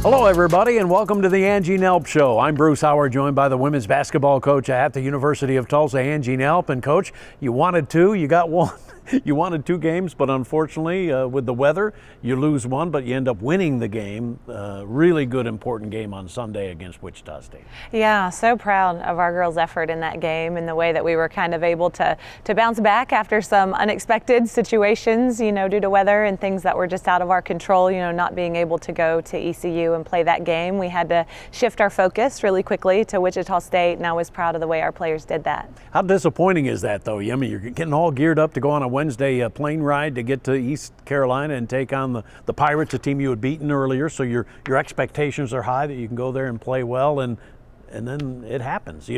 Hello, everybody, and welcome to the Angie Nelp Show. I'm Bruce Howard, joined by the women's basketball coach at the University of Tulsa, Angie Nelp. And, Coach, you wanted two, you got one. You wanted two games, but unfortunately, with the weather, you lose one, but you end up winning the game. Really good, important game on Sunday against Wichita State. Yeah, so proud of our girls' effort in that game and the way that we were kind of able to bounce back after some unexpected situations, due to weather and things that were just out of our control, not being able to go to ECU and play that game. We had to shift our focus really quickly to Wichita State, and I was proud of the way our players did that. How disappointing is that, though? I mean, you're getting all geared up to go on a Wednesday plane ride to get to East Carolina and take on the Pirates, a team you had beaten earlier, so your expectations are high that you can go there and play well, and then it happens,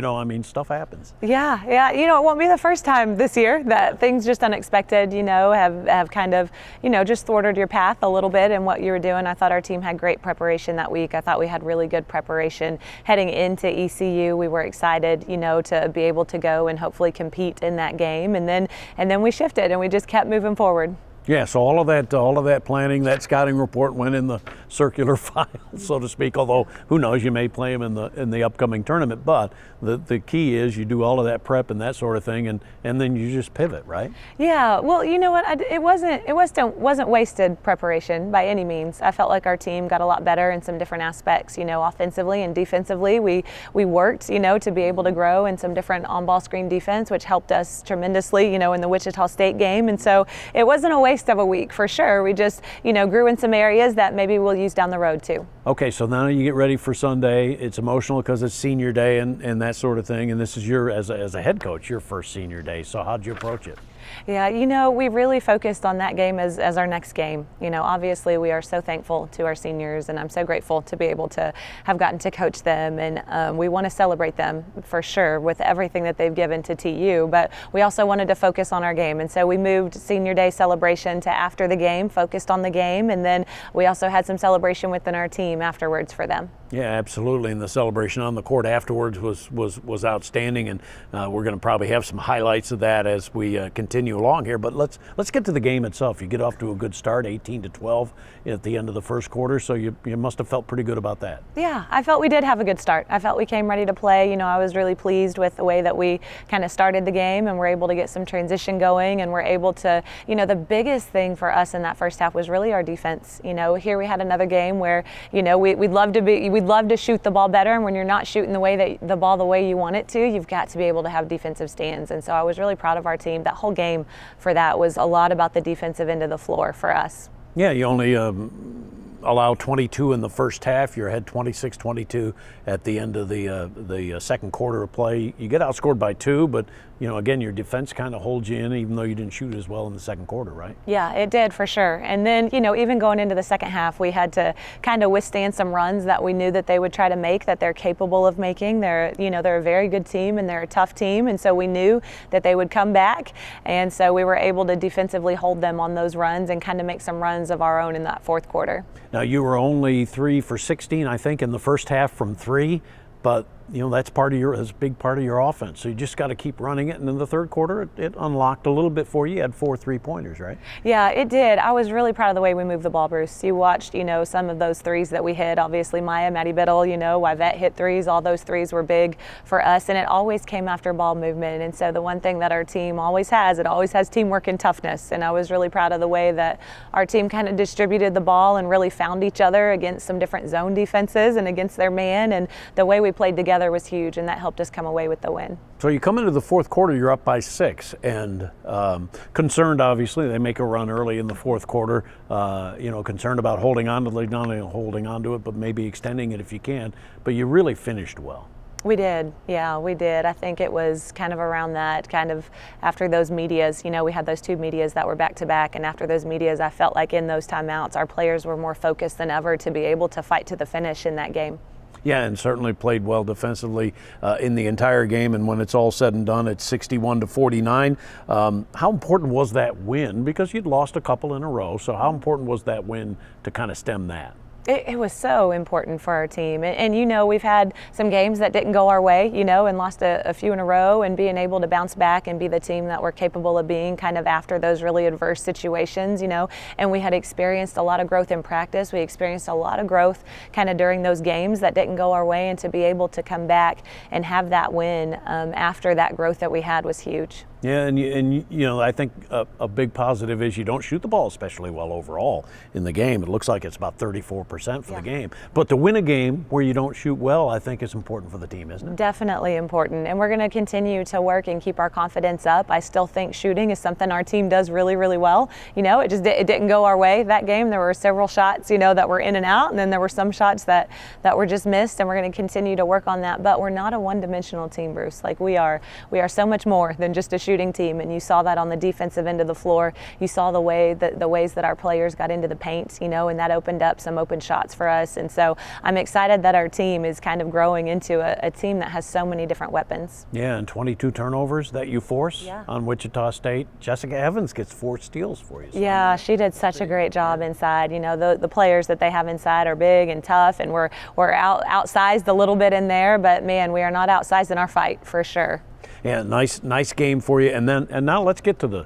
stuff happens. Yeah, it won't be the first time this year that things just unexpected, have kind of, just thwarted your path a little bit in what you were doing. I thought our team had great preparation that week. I thought we had really good preparation heading into ECU. We were excited, to be able to go and hopefully compete in that game, and then we shifted and we just kept moving forward. Yeah, so all of that planning, that scouting report went in the circular file, so to speak. Although who knows, you may play them in the upcoming tournament. But the key is you do all of that prep and that sort of thing, and then you just pivot, right? Yeah. Well, you know what? It wasn't wasted preparation by any means. I felt like our team got a lot better in some different aspects. Offensively and defensively, we worked, to be able to grow in some different on-ball screen defense, which helped us tremendously, in the Wichita State game. And so it wasn't a waste of a week for sure. We just, grew in some areas that maybe we'll use down the road too. Okay, so now you get ready for Sunday. It's emotional because it's senior day and that sort of thing. And this is as a head coach, your first senior day. So how'd you approach it? Yeah, we really focused on that game as our next game. Obviously we are so thankful to our seniors, and I'm so grateful to be able to have gotten to coach them, and we want to celebrate them for sure with everything that they've given to TU, but we also wanted to focus on our game, and so we moved senior day celebration to after the game, focused on the game, and then we also had some celebration within our team afterwards for them. Yeah, absolutely, and the celebration on the court afterwards was outstanding, and we're going to probably have some highlights of that as we continue along here. But let's get to the game itself. You get off to a good start, 18-12 at the end of the first quarter, so you must have felt pretty good about that. Yeah, I felt we did have a good start. I felt we came ready to play. I was really pleased with the way that we kind of started the game, and we're able to get some transition going, and we're able to, the biggest thing for us in that first half was really our defense. Here we had another game where, we'd love to shoot the ball better, and when you're not shooting the ball the way you want it to, you've got to be able to have defensive stands. And so I was really proud of our team. That whole game for that was a lot about the defensive end of the floor for us. Yeah, you only allow 22 in the first half. You're ahead 26-22 at the end of the second quarter of play. You get outscored by 2, but again, your defense kind of holds you in, even though you didn't shoot as well in the second quarter, right? Yeah, it did for sure. And then, even going into the second half, we had to kind of withstand some runs that we knew that they would try to make, that they're capable of making. They're a very good team, and they're a tough team, and so we knew that they would come back. And so we were able to defensively hold them on those runs and kind of make some runs of our own in that fourth quarter. Now, you were only 3 for 16, I think, in the first half from 3, but that's a big part of your offense. So you just got to keep running it. And in the third quarter, it unlocked a little bit for you. You had 4 3-pointers, right? Yeah, it did. I was really proud of the way we moved the ball, Bruce. You watched, some of those threes that we hit. Obviously, Maya, Maddie Biddle, Yvette hit threes. All those threes were big for us, and it always came after ball movement. And so the one thing that our team always has teamwork and toughness. And I was really proud of the way that our team kind of distributed the ball and really found each other against some different zone defenses and against their man. And the way we played together was huge, and that helped us come away with the win. So you come into the fourth quarter, you're up by 6, and concerned, obviously. They make a run early in the fourth quarter, concerned about holding on to it, not only holding on to it, but maybe extending it if you can. But you really finished well. We did. Yeah, we did. I think it was kind of around that, kind of after those medias, we had those 2 medias that were back to back, and after those medias, I felt like in those timeouts, our players were more focused than ever to be able to fight to the finish in that game. Yeah, and certainly played well defensively in the entire game. And when it's all said and done, it's 61-49. How important was that win? Because you'd lost a couple in a row. So how important was that win to kind of stem that? It was so important for our team. And, you know, we've had some games that didn't go our way, you know, and lost a few in a row, and being able to bounce back and be the team that we're capable of being kind of after those really adverse situations, you know. And we had experienced a lot of growth in practice. We experienced a lot of growth kind of during those games that didn't go our way, and to be able to come back and have that win after that growth that we had was huge. Yeah, and you know, I think a big positive is you don't shoot the ball especially well overall in the game. It looks like it's about 34% for the game. But to win a game where you don't shoot well, I think is important for the team, isn't it? Definitely important. And we're going to continue to work and keep our confidence up. I still think shooting is something our team does really, really well. You know, it didn't go our way that game. There were several shots, you know, that were in and out, and then there were some shots that were just missed, and we're going to continue to work on that. But we're not a one-dimensional team, Bruce. Like we are so much more than just a shooting team, and you saw that on the defensive end of the floor. You saw the ways that our players got into the paint, you know, and that opened up some open shots for us. And so I'm excited that our team is kind of growing into a team that has so many different weapons. Yeah, and 22 turnovers that you force on Wichita State. Jessica Evans gets 4 steals for you. So yeah, she did such a great job inside. You know, the players that they have inside are big and tough, and we're outsized a little bit in there, but man, we are not outsized in our fight for sure. Yeah, nice game for you. And now let's get to the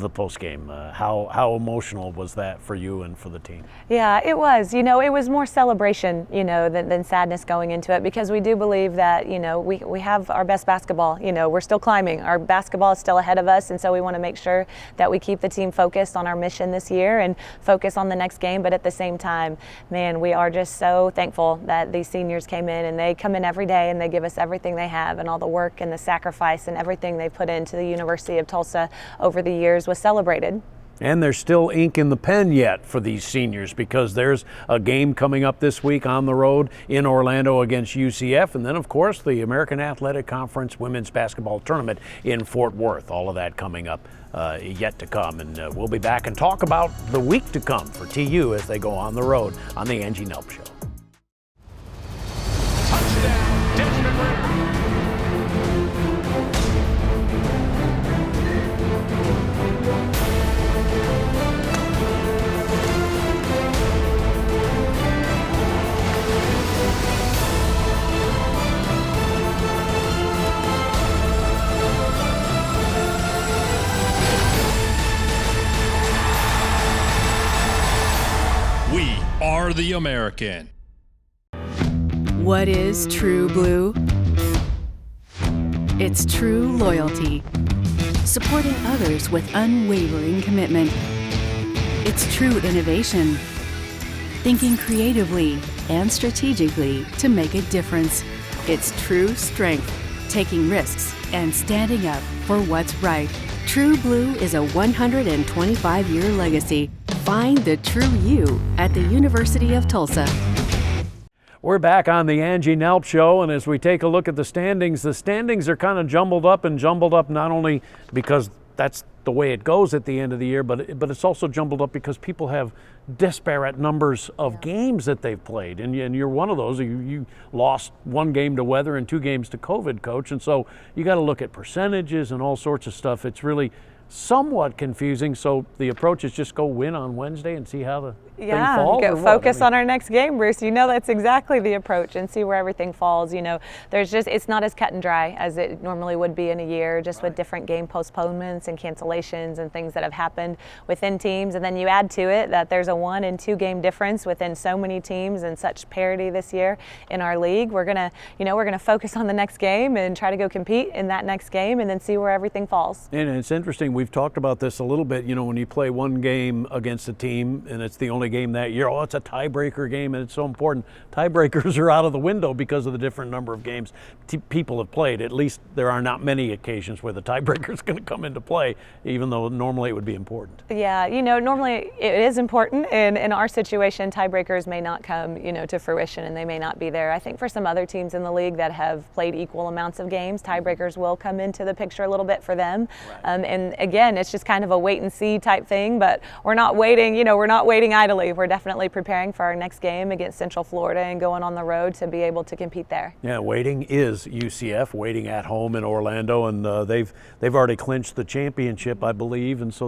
post game. How emotional was that for you and for the team? Yeah, it was. You know, it was more celebration, you know, than sadness going into it, because we do believe that, you know, we have our best basketball. You know, we're still climbing. Our basketball is still ahead of us, and so we want to make sure that we keep the team focused on our mission this year and focus on the next game. But at the same time, man, we are just so thankful that these seniors came in, and they come in every day and they give us everything they have, and all the work and the sacrifice and everything they put into the University of Tulsa over the years was celebrated. And there's still ink in the pen yet for these seniors, because there's a game coming up this week on the road in Orlando against UCF, and then of course the American Athletic Conference Women's Basketball Tournament in Fort Worth. All of that coming up yet to come, and we'll be back and talk about the week to come for TU as they go on the road on the Angie Nelp Show. Touchdown, Desmond Ridder. We are the American. What is true blue? It's true loyalty, supporting others with unwavering commitment. It's true innovation, thinking creatively and strategically to make a difference. It's true strength, taking risks and standing up for what's right. True Blue is a 125-year legacy. Find the true you at the University of Tulsa. We're back on the Angie Nelp Show, and as we take a look at the standings are kind of jumbled up not only because that's the way it goes at the end of the year, but it's also jumbled up because people have disparate numbers of games that they've played, and you're one of those. You lost 1 game to weather and 2 games to COVID, Coach, and so you got to look at percentages and all sorts of stuff. It's really somewhat confusing, so the approach is just go win on Wednesday and see how the thing falls. Focus on our next game, Bruce. You know, that's exactly the approach, and see where everything falls. You know, it's not as cut and dry as it normally would be in a year, just with different game postponements and cancellations and things that have happened within teams. And then you add to it that there's a 1 and 2 game difference within so many teams and such parity this year in our league. We're gonna focus on the next game and try to go compete in that next game, and then see where everything falls. And it's interesting. We've talked about this a little bit. You know, when you play 1 game against a team and it's the only game that year, it's a tiebreaker game and it's so important. Tiebreakers are out of the window because of the different number of games people have played. At least there are not many occasions where the tiebreaker is going to come into play, even though normally it would be important. Yeah, you know, normally it is important, and in our situation, tiebreakers may not come, you know, to fruition, and they may not be there. I think for some other teams in the league that have played equal amounts of games, tiebreakers will come into the picture a little bit for them. Right. And again, again, it's just kind of a wait and see type thing, but we're not waiting, we're not waiting idly. We're definitely preparing for our next game against Central Florida and going on the road to be able to compete there. Yeah, waiting is UCF, waiting at home in Orlando, and they've already clinched the championship, I believe, and so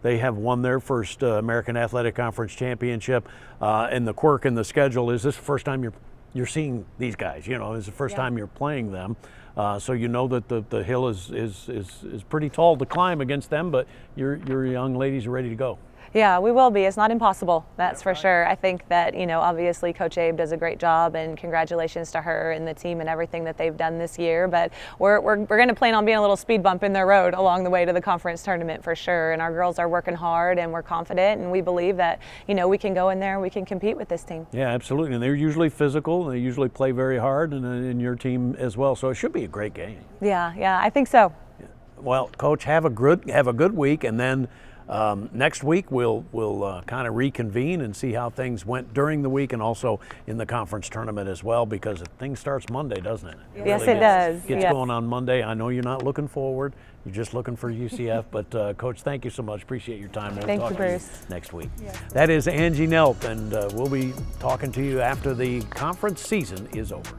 they have won their first American Athletic Conference championship. And the quirk in the schedule is this the first time you're seeing these guys. It's the first time you're playing them. So that the hill is pretty tall to climb against them, but your young ladies are ready to go. Yeah, we will be. It's not impossible, that's for sure. I think that, obviously Coach Abe does a great job, and congratulations to her and the team and everything that they've done this year. But we're going to plan on being a little speed bump in their road along the way to the conference tournament for sure. And our girls are working hard, and we're confident, and we believe that, we can go in there and we can compete with this team. Yeah, absolutely. And they're usually physical. They usually play very hard, and your team as well. So it should be a great game. Yeah, I think so. Yeah. Well, Coach, have a good week, and then next week we'll kind of reconvene and see how things went during the week and also in the conference tournament as well, because things starts Monday, doesn't it? Yes, it does. Gets going on Monday. I know you're not looking forward. You're just looking for UCF. But Coach, thank you so much. Appreciate your time. We'll thank talk you, to you Bruce. next week. Yeah. That is Angie Nelp, and we'll be talking to you after the conference season is over.